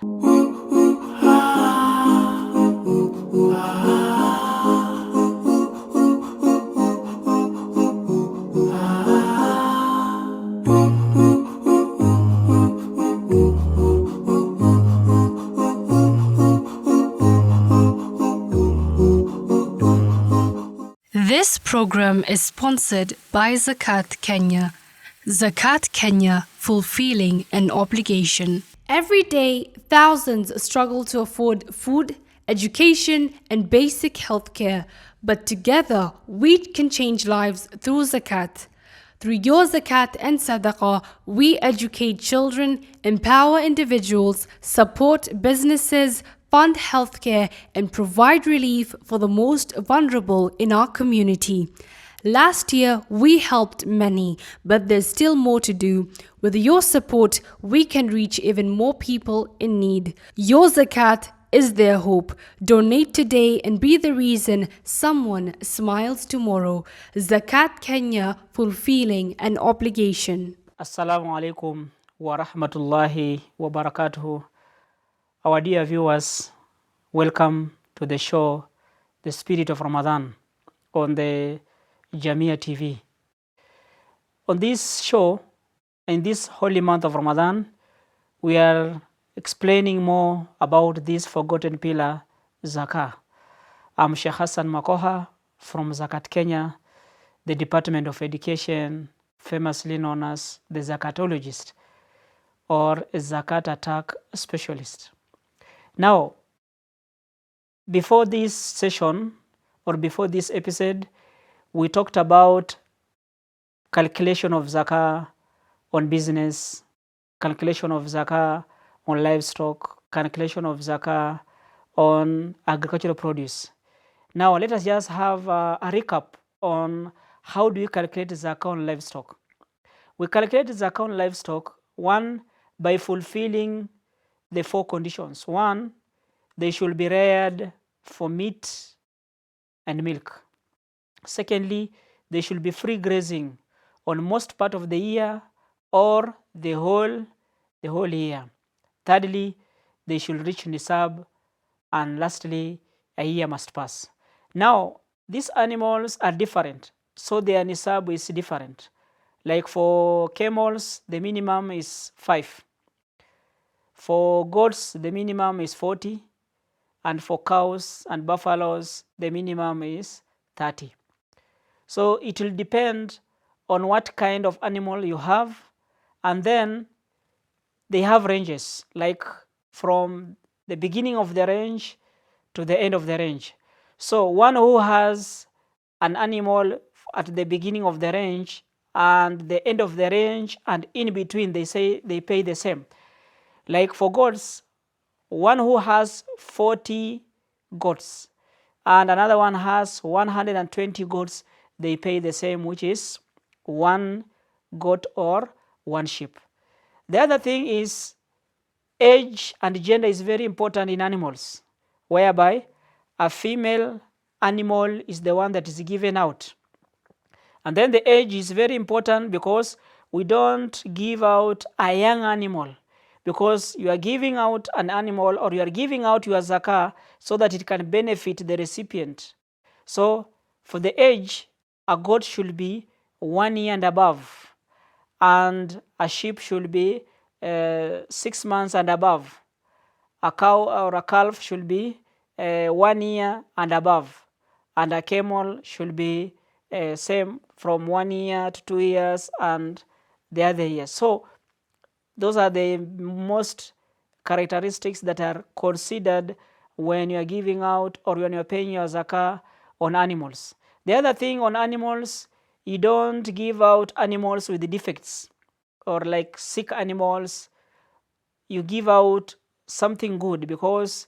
This program is sponsored by Zakat Kenya. Zakat Kenya, fulfilling an obligation. Every day, thousands struggle to afford food, education, and basic healthcare. But together, we can change lives through Zakat. Through your Zakat and Sadaqah, we educate children, empower individuals, support businesses, fund healthcare, and provide relief for the most vulnerable in our community. Last year, we helped many, but there's still more to do. With your support, we can reach even more people in need. Your Zakat is their hope. Donate today and be the reason someone smiles tomorrow. Zakat Kenya, fulfilling an obligation. Assalamu alaikum wa rahmatullahi wa barakatuhu. Our dear viewers, welcome to the show, The Spirit of Ramadan, on the Jamia TV. On this show, in this holy month of Ramadan, we are explaining more about this forgotten pillar, Zakah. I'm Sheikh Hassan Makoha from Zakat Kenya, the Department of Education, famously known as the Zakatologist or a Zakat attack specialist. Now, before this session or before this episode, we talked about calculation of Zakah on business, calculation of Zakah on livestock, calculation of Zakah on agricultural produce. Now, let us just have a recap on how do we calculate Zakah on livestock. We calculate Zakah on livestock, one, by fulfilling the four conditions. One, they should be reared for meat and milk. Secondly, they should be free grazing on most part of the year or the whole year. Thirdly, they should reach nisab, and lastly, a year must pass. Now, these animals are different, so their nisab is different. Like for camels, the minimum is 5. For goats, the minimum is 40. And for cows and buffaloes, the minimum is 30. So it will depend on what kind of animal you have, and then they have ranges, like from the beginning of the range to the end of the range. So one who has an animal at the beginning of the range and the end of the range and in between, they say they pay the same. Like for goats, one who has 40 goats and another one has 120 goats, they pay the same, which is 1 goat or 1 sheep. The other thing is age and gender is very important in animals, whereby a female animal is the one that is given out. And then the age is very important because we don't give out a young animal, because you are giving out an animal or you are giving out your zakah so that it can benefit the recipient. So for the age, a goat should be 1 year and above, and a sheep should be 6 months and above. A cow or a calf should be 1 year and above, and a camel should be same from 1 year to 2 years and the other year. So those are the most characteristics that are considered when you are giving out or when you are paying your zakah on animals. The other thing on animals, you don't give out animals with defects or like sick animals. You give out something good because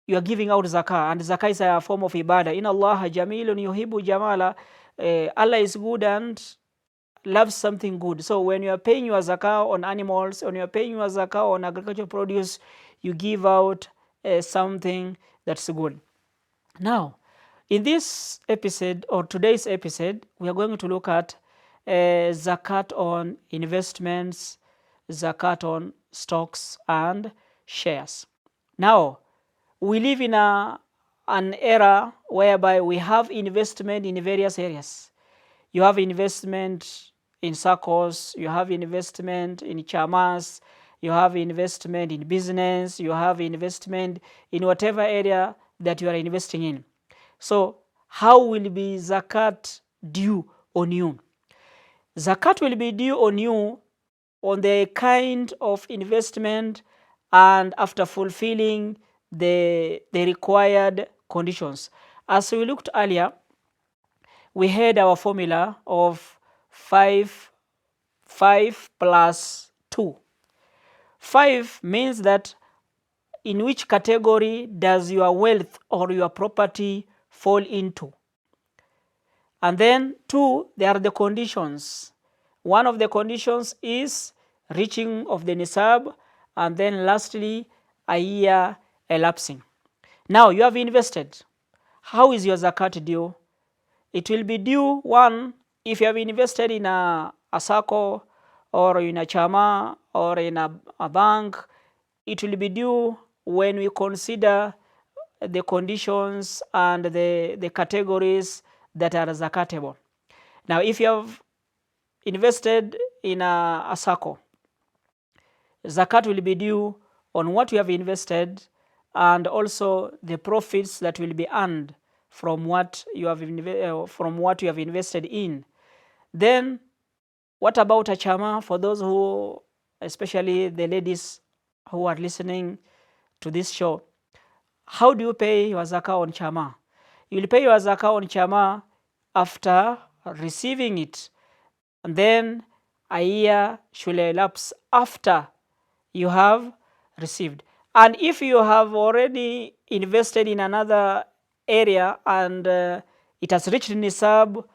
you are giving out zakah, and zakah is a form of ibadah. In Allah jamilun yuhibbu jamala. Allah is good and loves something good. So when you are paying your zakah on animals, when you are paying your zakah on agricultural produce, you give out something that's good. Now, in this episode or today's episode, we are going to look at zakat on investments, zakat on stocks and shares. Now, we live in an era whereby we have investment in various areas. You have investment in circles, you have investment in chamas, you have investment in business, you have investment in whatever area that you are investing in. So how will be zakat due on you? Zakat will be due on you on the kind of investment and after fulfilling the required conditions. As we looked earlier, we had our formula of 5 plus 2. 5 means that in which category does your wealth or your property fall into. And then 2, there are the conditions. One of the conditions is reaching of the nisab, and then lastly, a year elapsing. Now you have invested. How is your zakat due? It will be due, one, if you have invested in a circle or in a chama or in a bank, it will be due when we consider the conditions and the categories that are zakatable. Now, if you have invested in a circle, zakat will be due on what you have invested and also the profits that will be earned from what you have invested in. Then what about a chama? For those who, especially the ladies who are listening to this show, how do you pay your zakah on chama? You will pay your zakah on chama after receiving it, and then a year should elapse after you have received. And if you have already invested in another area and it has reached nisab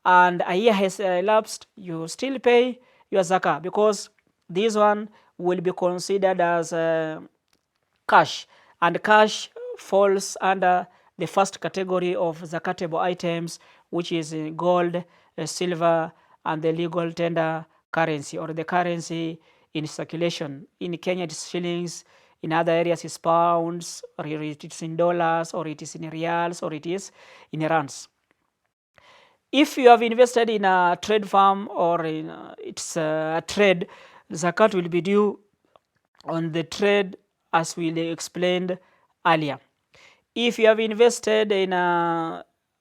and a year has elapsed, you still pay your zakah, because this one will be considered as cash, and cash falls under the first category of zakatable items, which is gold, silver, and the legal tender currency, or the currency in circulation. In Kenya it is shillings, in other areas it's pounds, or it is in dollars, or it is in reals, or it is in rands. If you have invested in a trade farm or in it's a trade, zakat will be due on the trade as we explained earlier. If you have invested in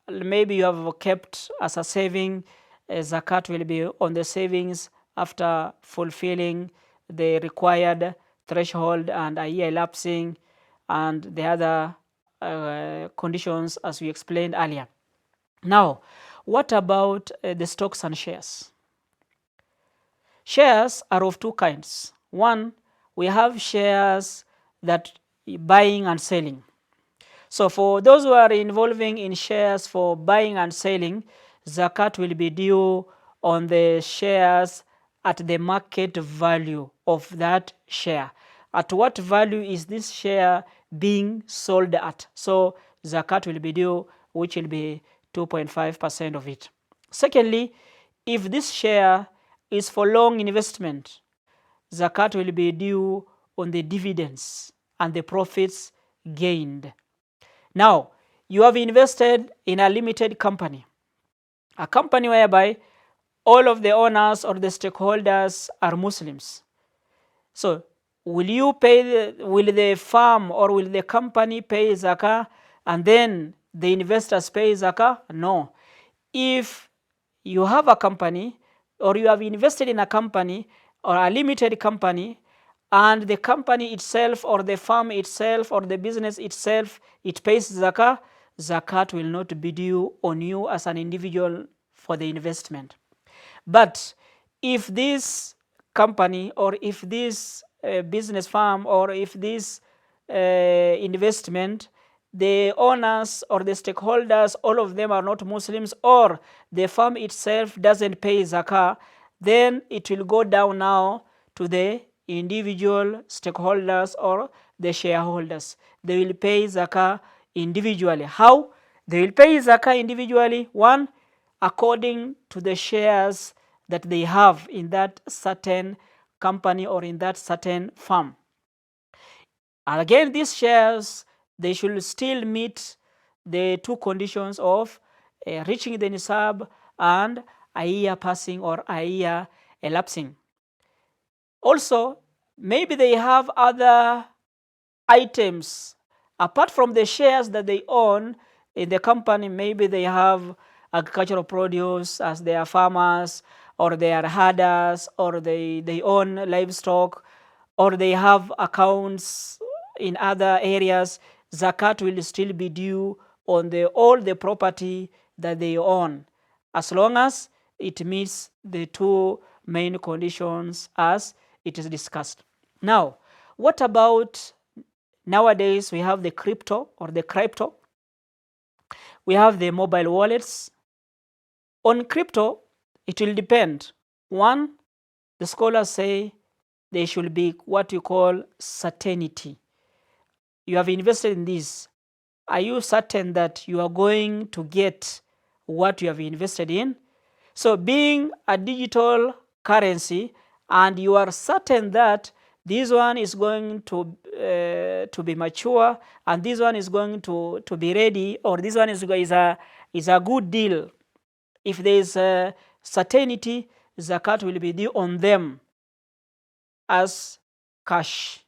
maybe you have kept as a saving, zakat will be on the savings after fulfilling the required threshold and a year elapsing and the other conditions as we explained earlier. Now, what about the stocks and shares? Shares are of two kinds. One, we have shares that buying and selling. So for those who are involving in shares for buying and selling, zakat will be due on the shares at the market value of that share. At what value is this share being sold at? So zakat will be due, which will be 2.5% of it. Secondly, if this share is for long investment, zakat will be due on the dividends and the profits gained. Now, you have invested in a limited company, a company whereby all of the owners or the stakeholders are Muslims. So, will the firm or will the company pay zakah and then the investors pay zakah? No. If you have a company or you have invested in a company or a limited company, and the company itself or the firm itself or the business itself, it pays zakah, zakat will not be due on you as an individual for the investment. But if this company or if this business firm or if this investment, the owners or the stakeholders, all of them are not Muslims, or the firm itself doesn't pay zakah, then it will go down now to the individual stakeholders or the shareholders. They will pay zakah individually. How? They will pay zakah individually. One, according to the shares that they have in that certain company or in that certain firm. And again, these shares, they should still meet the two conditions of reaching the nisab and a year passing or a year elapsing. Also, maybe they have other items apart from the shares that they own in the company. Maybe they have agricultural produce as they are farmers, or they are herders, or they own livestock, or they have accounts in other areas. Zakat will still be due on all the property that they own, as long as it meets the two main conditions as it is discussed. Now, what about nowadays? We have the crypto. We have the mobile wallets. On crypto, it will depend. One, the scholars say there should be what you call certainty. You have invested in this. Are you certain that you are going to get what you have invested in? So being a digital currency, and you are certain that this one is going to be mature, and this one is going to be ready, or this one is a good deal. If there is a certainty, zakat will be due on them as cash,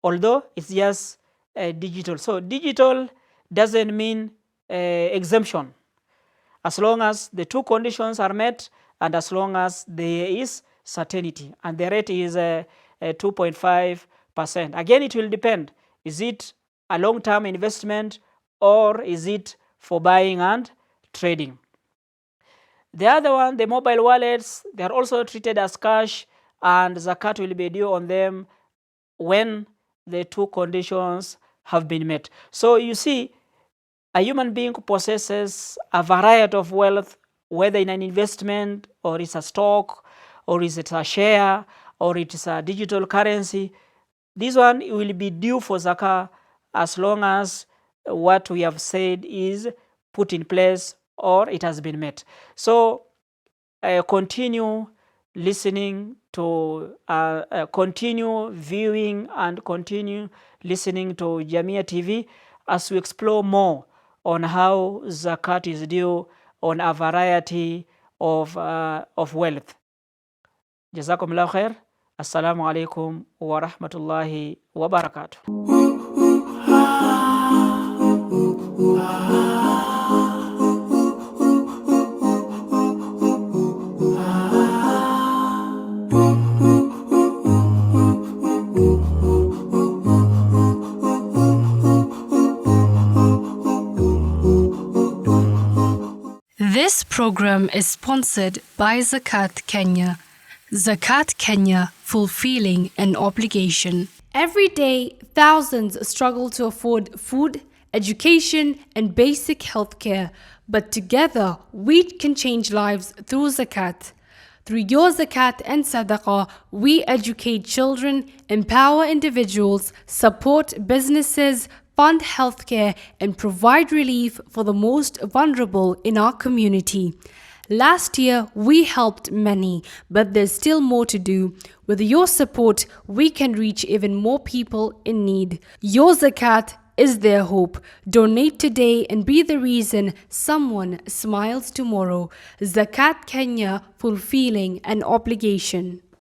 although it's just digital. So digital doesn't mean exemption, as long as the two conditions are met and as long as there is certainty, and the rate is 2.5%. Again, it will depend. Is it a long-term investment or is it for buying and trading? The other one, the mobile wallets, they are also treated as cash, and zakat will be due on them when the two conditions have been met. So you see, a human being possesses a variety of wealth, whether in an investment, or it's a stock, or is it a share, or it is a digital currency. This one will be due for zakah as long as what we have said is put in place or it has been met. So continue listening to, continue viewing and continue listening to Jamia TV as we explore more on how zakat is due on a variety of wealth. Jazakumullah khair. Assalamu alaikum wa rahmatullahi wa barakatuh. This program is sponsored by Zakat Kenya. Zakat Kenya, fulfilling an obligation. Every day, thousands struggle to afford food, education, and basic healthcare. But together, we can change lives through zakat. Through your zakat and sadaqah, we educate children, empower individuals, support businesses, fund healthcare, and provide relief for the most vulnerable in our community. Last year, we helped many, but there's still more to do. With your support, we can reach even more people in need. Your zakat is their hope. Donate today and be the reason someone smiles tomorrow. Zakat Kenya, fulfilling an obligation.